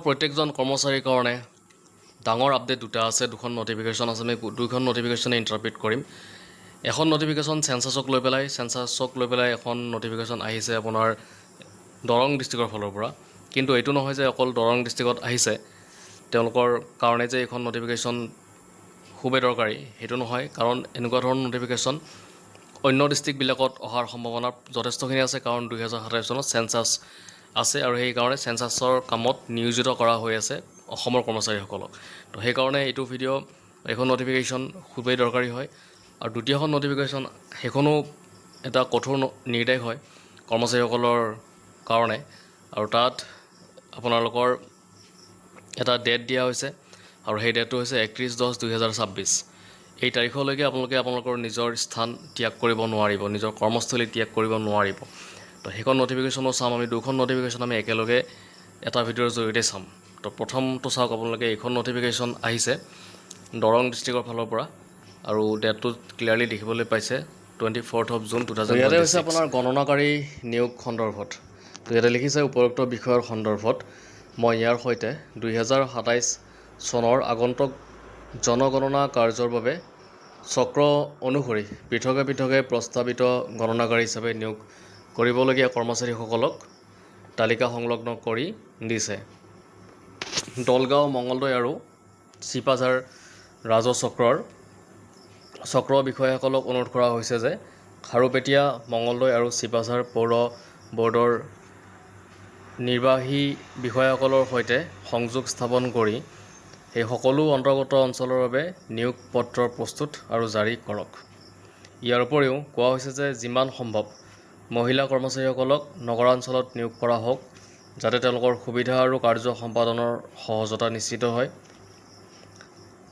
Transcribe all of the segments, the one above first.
প্ৰত্যেকজন কৰ্মচাৰীৰ কাৰণে ডাঙৰ আপডেট দুটা আছে, দুখন নটিফিকেশ্যন আছে। আমি দুইখন নটিফিকেশ্যনে ইণ্টাৰপ্ৰিট কৰিম। এখন নটিফিকেশ্যন চেঞ্চাছক লৈ পেলাই এখন নটিফিকেশ্যন আহিছে আপোনাৰ দৰং ডিষ্ট্ৰিক্টৰ ফালৰ পৰা। কিন্তু এইটো নহয় যে অকল দৰং ডিষ্ট্ৰিক্টত আহিছে তেওঁলোকৰ কাৰণে যে এইখন নটিফিকেশ্যন খুবেই দৰকাৰী, সেইটো নহয়। কাৰণ এনেকুৱা ধৰণৰ নটিফিকেশ্যন অন্য ডিষ্ট্ৰিক্টবিলাকত অহাৰ সম্ভাৱনা যথেষ্টখিনি আছে, কাৰণ 2027 চনত চেঞ্চাছ আছে আৰু সেইকাৰণে চেঞ্চাছৰ কামত নিয়োজিত কৰা হৈ আছে অসমৰ কৰ্মচাৰীসকলক। তো সেইকাৰণে এইখন নটিফিকেশ্যন খুবেই দৰকাৰী হয়। আৰু দ্বিতীয়খন নটিফিকেশ্যন, সেইখনো এটা কঠোৰ নিৰ্দেশ হয় কৰ্মচাৰীসকলৰ কাৰণে, আৰু তাত আপোনালোকৰ এটা ডেট দিয়া হৈছে, আৰু সেই ডেটটো হৈছে 31/10/2026। এই তাৰিখলৈকে আপোনালোকৰ নিজৰ স্থান ত্যাগ কৰিব নোৱাৰিব, নিজৰ কৰ্মস্থলী ত্যাগ কৰিব নোৱাৰিব। তো সেইখন নটিফিকেশ্যনো চাম আমি। দুখন নটিফিকেশ্যন আমি একেলগে এটা ভিডিঅ'ৰ জৰিয়তে চাম। তো প্ৰথমটো চাওক আপোনালোকে। এইখন নটিফিকেশ্যন আহিছে দৰং ডিষ্ট্ৰিক্টৰ ফালৰ পৰা, আৰু ডেটটো ক্লিয়াৰলি দেখিবলৈ পাইছে 24 জুন 2026। ইয়াতে হৈছে আপোনাৰ গণনাকাৰী নিয়োগ সন্দৰ্ভত। তো ইয়াতে লিখিছে উপৰোক্ত বিষয়ৰ সন্দৰ্ভত মই ইয়াৰ সৈতে 2027 চনৰ আগন্তুক জনগণনা কাৰ্যৰ বাবে চক্ৰ অনুসৰি পৃথকে প্ৰস্তাৱিত গণনাকাৰী হিচাপে নিয়োগ কৰিবলগীয়া কৰ্মচাৰীসকলক তালিকা সংলগ্ন কৰি দিছে। দলগাঁও, মঙলদৈ আৰু চিপাঝাৰ ৰাজহ চক্ৰ বিষয়াসকলক অনুৰোধ কৰা হৈছে যে খাৰুপেটীয়া, মঙলদৈ আৰু চিপাঝাৰ পৌৰ বৰ্ডৰ নিৰ্বাহী বিষয়াসকলৰ সৈতে সংযোগ স্থাপন কৰি সেই সকলো অন্তৰ্গত অঞ্চলৰ বাবে নিয়োগ পত্ৰ প্ৰস্তুত আৰু জাৰি কৰক। ইয়াৰ উপৰিও কোৱা হৈছে যে যিমান সম্ভৱ মহিলা কৰ্মচাৰীসকলক নগৰাঞ্চলত নিয়োগ কৰা হওক, যাতে তেওঁলোকৰ সুবিধা আৰু কাৰ্য সম্পাদনৰ সহজতা নিশ্চিত হয়।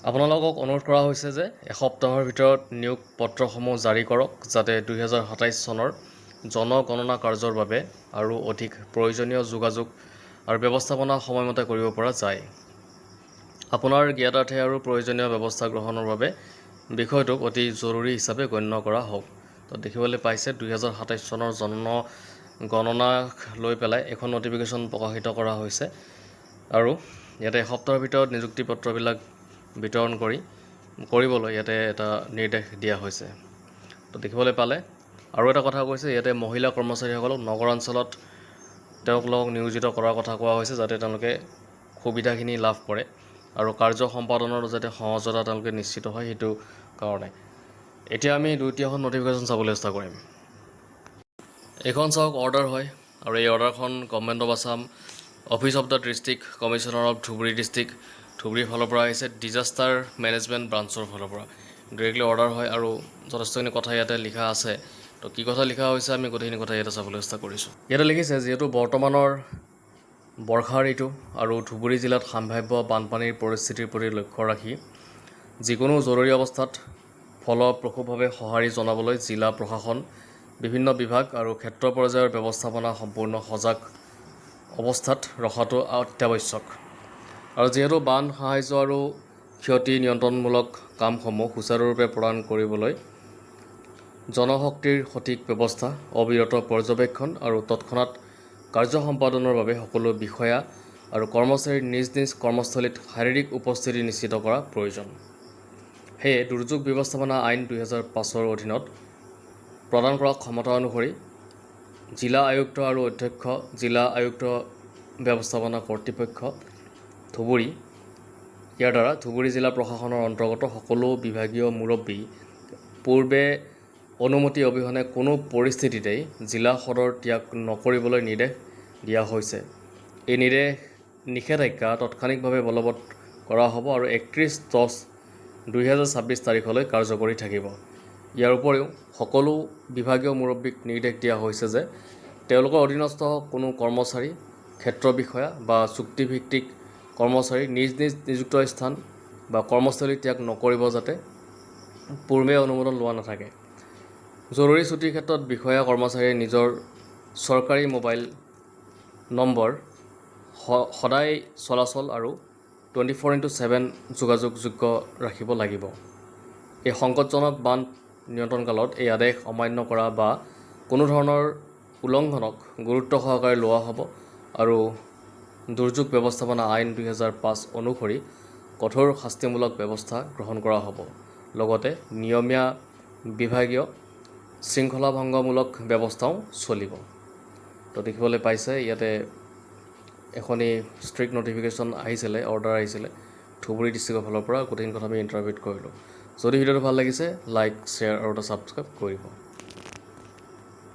আপোনালোকক অনুৰোধ কৰা হৈছে যে এসপ্তাহৰ ভিতৰত নিয়োগ পত্ৰসমূহ জাৰি কৰক, যাতে 2027 চনৰ জনগণনা কাৰ্যৰ বাবে আৰু অধিক প্ৰয়োজনীয় যোগাযোগ আৰু ব্যৱস্থাপনা সময়মতে কৰিব পৰা যায়। আপোনাৰ জ্ঞাতাৰ্থে আৰু প্ৰয়োজনীয় ব্যৱস্থা গ্ৰহণৰ বাবে বিষয়টোক অতি জৰুৰী হিচাপে গণ্য কৰা হওক। তো দেখিবলৈ পাইছে 2027 চনৰ জনগণনাক লৈ পেলাই এখন নটিফিকেশ্যন প্ৰকাশিত কৰা হৈছে, আৰু ইয়াতে এসপ্তাহৰ ভিতৰত নিযুক্তি পত্ৰবিলাক বিতৰণ কৰিবলৈ ইয়াতে এটা নিৰ্দেশ দিয়া হৈছে। তো দেখিবলৈ পালে। আৰু এটা কথা কৈছে, ইয়াতে মহিলা কৰ্মচাৰীসকলক নগৰাঞ্চলত তেওঁলোকক নিয়োজিত কৰাৰ কথা কোৱা হৈছে, যাতে তেওঁলোকে সুবিধাখিনি লাভ কৰে আৰু কাৰ্য সম্পাদনৰ যাতে সহজতা তেওঁলোকে নিশ্চিত হয়, সেইটো কাৰণে। এতিয়া আমি দ্বিতীয়খন নটিফিকেশ্যন চাবলৈ চেষ্টা কৰিম। এইখন চাওক অৰ্ডাৰ হয়, আৰু এই অৰ্ডাৰখন government of Assam office of the district commissioner of Dhubri district, ধুবুৰীৰ ফালৰ পৰা আহিছে, ডিজাষ্টাৰ মেনেজমেণ্ট ব্ৰাঞ্চৰ ফালৰ পৰা ডাইৰেক্টলি অৰ্ডাৰ হয়। আৰু যথেষ্টখিনি কথা ইয়াতে লিখা আছে। তো কি কথা লিখা হৈছে আমি গোটেইখিনি কথা ইয়াতে চাবলৈ চেষ্টা কৰিছোঁ। ইয়াতে লিখিছে, যিহেতু বৰ্তমানৰ বৰ্ষা ঋতু আৰু ধুবুৰী জিলাত সম্ভাৱ্য বানপানীৰ পৰিস্থিতিৰ প্ৰতি লক্ষ্য ৰাখি যিকোনো জৰুৰী অৱস্থাত ফলপ্ৰসূভাৱে সঁহাৰি জনাবলৈ জিলা প্ৰশাসন, বিভিন্ন বিভাগ আৰু ক্ষেত্ৰ পৰ্যায়ৰ ব্যৱস্থাপনা সম্পূৰ্ণ সজাগ অৱস্থাত ৰখাটো অত্যাৱশ্যক। আৰু যিহেতু বান সাহায্য আৰু ক্ষতি নিয়ন্ত্ৰণমূলক কামসমূহ সুচাৰুৰূপে প্ৰদান কৰিবলৈ জনশক্তিৰ সঠিক ব্যৱস্থা, অবিৰত পৰ্যবেক্ষণ আৰু তৎক্ষণাত কাৰ্য সম্পাদনৰ বাবে সকলো বিষয়া আৰু কৰ্মচাৰীৰ নিজ নিজ কৰ্মস্থলীত শাৰীৰিক উপস্থিতি নিশ্চিত কৰা প্ৰয়োজন। সেয়ে দুৰ্যোগ ব্যৱস্থাপনা আইন 2005 অধীনত প্ৰদান কৰা ক্ষমতা অনুসৰি জিলা আয়ুক্ত আৰু অধ্যক্ষ, জিলা আয়ুক্ত ব্যৱস্থাপনা কৰ্তৃপক্ষ ধুবুৰী, ইয়াৰ দ্বাৰা ধুবুৰী জিলা প্ৰশাসনৰ অন্তৰ্গত সকলো বিভাগীয় মুৰব্বী পূৰ্বে অনুমতি অবিহনে কোনো পৰিস্থিতিতেই জিলা সদৰ ত্যাগ নকৰিবলৈ নিৰ্দেশ দিয়া হৈছে। এই নিষেধাজ্ঞা তাৎক্ষণিকভাৱে বলৱৎ কৰা হ'ব আৰু 31/10/2026 তাৰিখলৈ কাৰ্যকৰী থাকিব। ইয়াৰ উপৰিও সকলো বিভাগীয় মুৰব্বীক নিৰ্দেশ দিয়া হৈছে যে তেওঁলোকৰ অধীনস্থ কোনো কৰ্মচাৰী, ক্ষেত্ৰ বিষয়া বা চুক্তিভিত্তিক কৰ্মচাৰী নিজ নিজ নিযুক্ত স্থান বা কৰ্মস্থলী ত্যাগ নকৰিব, যাতে পূৰ্বে অনুমোদন লোৱা নাথাকে। জৰুৰী ছুটিৰ ক্ষেত্ৰত বিষয়া কৰ্মচাৰীয়ে নিজৰ চৰকাৰী মোবাইল নম্বৰ সদায় চলাচল আৰু 24/7 যোগাযোগযোগ্য ৰাখিব লাগিব। এই সংকটজনক বান নিয়ন্ত্ৰণকালত এই আদেশ অমান্য কৰা বা কোনো ধৰণৰ উলংঘনক গুৰুত্ব সহকাৰে লোৱা হ'ব আৰু দুৰ্যোগ ব্যৱস্থাপনা আইন 2005 অনুসৰি কঠোৰ শাস্তিমূলক ব্যৱস্থা গ্ৰহণ কৰা হ'ব। লগতে নিয়মীয়া বিভাগীয় শৃংখলা ভংগমূলক ব্যৱস্থাও চলিব। তো দেখিবলৈ পাইছে ইয়াতে এখনি ষ্ট্ৰিক্ট নটিফিকেশ্যন আহিছিলে, অৰ্ডাৰ আহিছিলে ধুবুৰী ডিষ্ট্ৰিক্টৰ ফালৰ পৰা। গোটেইখিনি কথা আমি ইণ্টাৰভিউত কৰিলোঁ। যদি ভিডিঅ'টো ভাল লাগিছে লাইক, শ্বেয়াৰ আৰু এটা ছাবস্ক্ৰাইব কৰিব।